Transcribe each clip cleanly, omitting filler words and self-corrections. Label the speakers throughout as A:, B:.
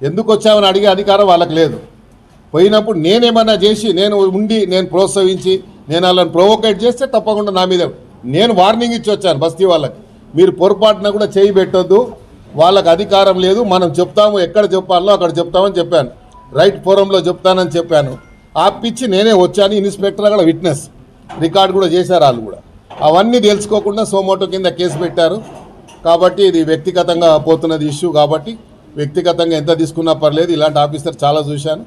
A: ఎందుకు వచ్చామని అడిగే అధికారం వాళ్ళకి లేదు. పోయినప్పుడు నేనేమన్నా చేసి నేను ప్రోత్సహించి నేను వాళ్ళని ప్రొవోకేట్ చేస్తే తప్పకుండా నా మీద నేను వార్నింగ్ ఇచ్చి వచ్చాను బస్తీ వాళ్ళకి. మీరు పొరపాటున కూడా చేయి పెట్టొద్దు, వాళ్ళకి అధికారం లేదు, మనం చెప్తాము, ఎక్కడ చెప్పాలో అక్కడ చెప్తామని చెప్పాను. రైట్ ఫోరంలో చెప్తానని చెప్పాను. ఆపిచ్చి నేనే వచ్చాను. ఇన్స్పెక్టర్ కూడా విట్నెస్ రికార్డు కూడా చేశారు వాళ్ళు కూడా. అవన్నీ తెలుసుకోకుండా సోమోటో కింద కేసు పెట్టారు. కాబట్టి ఇది వ్యక్తిగతంగా పోతున్నది ఇష్యూ. కాబట్టి వ్యక్తిగతంగా ఎంత తీసుకున్నా పర్లేదు. ఇలాంటి ఆఫీసర్ చాలా చూశాను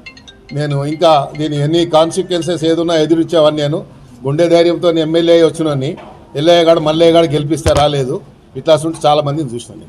A: నేను. ఇంకా దీని ఎన్ని కాన్సిక్వెన్సెస్ ఏదున్నా ఎదురిచ్చేవాడిని నేను. గుండె ధైర్యంతో ఎమ్మెల్యే వచ్చినని ఎల్లయ్యగాడు మల్లయ్యగాడు గెలిపిస్తే రాలేదు. ఇట్లా ఉంటే చాలా మందిని చూసినాను.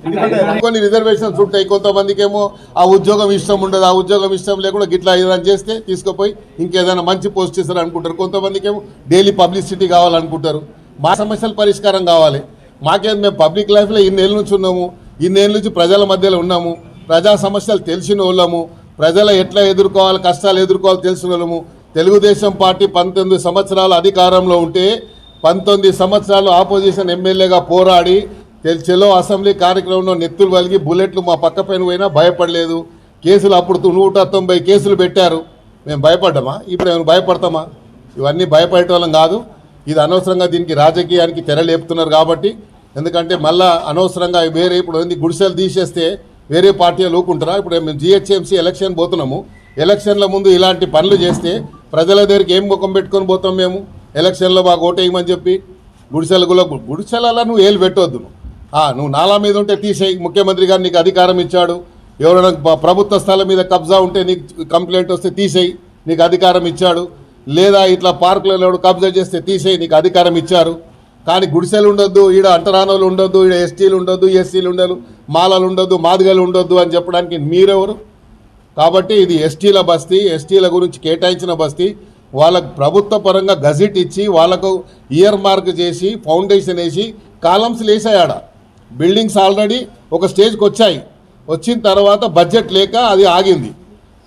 A: కొన్ని రిజర్వేషన్స్ ఉంటాయి. కొంతమందికి ఏమో ఆ ఉద్యోగం ఇష్టం ఉండదు, ఆ ఉద్యోగం ఇష్టం లేకుండా గిట్లా ఏదైనా చేస్తే తీసుకుపోయి ఇంకేదైనా మంచి పోస్ట్ ఇస్తారు అనుకుంటారు. కొంతమందికి ఏమో డైలీ పబ్లిసిటీ కావాలనుకుంటారు. మా సమస్యల పరిష్కారం కావాలి. మాకేం మేము పబ్లిక్ లైఫ్లో ఇన్నేళ్ళ నుంచి ఉన్నాము, ఇన్నేళ్ళ నుంచి ప్రజల మధ్యలో ఉన్నాము, ప్రజా సమస్యలు తెలిసిన వాళ్ళము, ప్రజలు ఎట్లా ఎదుర్కోవాలి, కష్టాలు ఎదుర్కోవాలి తెలిసిన వాళ్ళము. తెలుగుదేశం పార్టీ 19 సంవత్సరాలు అధికారంలో ఉంటే 19 సంవత్సరాలు ఆపోజిషన్ ఎమ్మెల్యేగా పోరాడి చెలో అసెంబ్లీ కార్యక్రమంలో నెత్తులు వలిగి బుల్లెట్లు మా పక్క పైన పోయినా భయపడలేదు. కేసులు అప్పుడు 190 కేసులు పెట్టారు. మేము భయపడ్డామా? ఇప్పుడు మేము భయపడతామా? ఇవన్నీ భయపడేటోళ్ళం కాదు. ఇది అనవసరంగా దీనికి రాజకీయానికి తెరలేపుతున్నారు కాబట్టి. ఎందుకంటే మళ్ళా అనవసరంగా వేరే ఇప్పుడు గుడిసెలు తీసేస్తే వేరే పార్టీలు ఊకుంటారా? ఇప్పుడు మేము జిహెచ్ఎంసీ ఎలక్షన్ పోతున్నాము. ఎలక్షన్ల ముందు ఇలాంటి పనులు చేస్తే ప్రజల దగ్గరికి ఏం ముఖం పెట్టుకొని పోతాం మేము? ఎలక్షన్లో మాకు ఓటేయమని చెప్పి గుడిసెలలో నువ్వు ఏలు పెట్టవద్దు. నువ్వు నాలా మీద ఉంటే తీసేయి. ముఖ్యమంత్రి గారు నీకు అధికారం ఇచ్చాడు. ఎవరైనా ప్రభుత్వ స్థలం మీద కబ్జా ఉంటే నీకు కంప్లైంట్ వస్తే తీసేయి, నీకు అధికారం ఇచ్చాడు. లేదా ఇట్లా పార్కులలో కబ్జా చేస్తే తీసేయి, నీకు అధికారం ఇచ్చారు. కానీ గుడిసెలు ఉండొద్దు, ఈడ అంటరానోళ్ళు ఉండొద్దు, ఈడ ఎస్టీలు ఉండొద్దు, ఎస్సీలు ఉండదు, మాలలు ఉండొద్దు, మాదిగలు ఉండొద్దు అని చెప్పడానికి మీరెవరు? కాబట్టి ఇది ఎస్టీల బస్తీ, ఎస్టీల గురించి కేటాయించిన బస్తీ. వాళ్ళకు ప్రభుత్వ పరంగా గజెట్ ఇచ్చి వాళ్ళకు ఇయర్ మార్క్ చేసి ఫౌండేషన్ వేసి కాలమ్స్లు వేసాయాడ. బిల్డింగ్స్ ఆల్రెడీ ఒక స్టేజ్కి వచ్చాయి. వచ్చిన తర్వాత బడ్జెట్ లేక అది ఆగింది.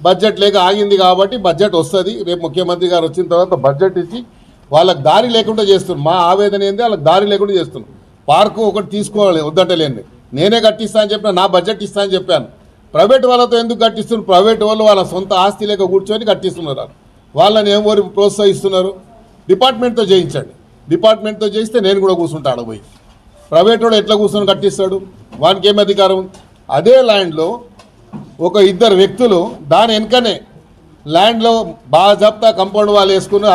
A: బడ్జెట్ లేక ఆగింది కాబట్టి బడ్జెట్ వస్తుంది. రేపు ముఖ్యమంత్రి గారు వచ్చిన తర్వాత బడ్జెట్ ఇచ్చి వాళ్ళకి దారి లేకుండా చేస్తున్నాం. మా ఆవేదన ఏంది, వాళ్ళకి దారి లేకుండా చేస్తున్నాం. పార్కు ఒకటి తీసుకోవాలి వద్దంటలేండి. నేనే కట్టిస్తా అని చెప్పిన, నా బడ్జెట్ ఇస్తా అని చెప్పాను. ప్రైవేట్ వాళ్ళతో ఎందుకు కట్టిస్తున్నారు? ప్రైవేట్ వాళ్ళు వాళ్ళ సొంత ఆస్తి లేక కూర్చొని కట్టిస్తున్నారు. వాళ్ళని ఏమోరి ప్రోత్సహిస్తున్నారు. డిపార్ట్మెంట్తో చేయించండి. డిపార్ట్మెంట్తో చేయిస్తే నేను కూడా కూర్చుంటాడు పోయి. ప్రైవేట్ వాడు ఎట్లా కూర్చొని కట్టిస్తాడు? వానికి ఏం అధికారం? అదే ల్యాండ్లో ఒక 2 వ్యక్తులు దాని వెనుకనే ల్యాండ్లో బాగా జప్తా కంపౌండ్ వాళ్ళు వేసుకుని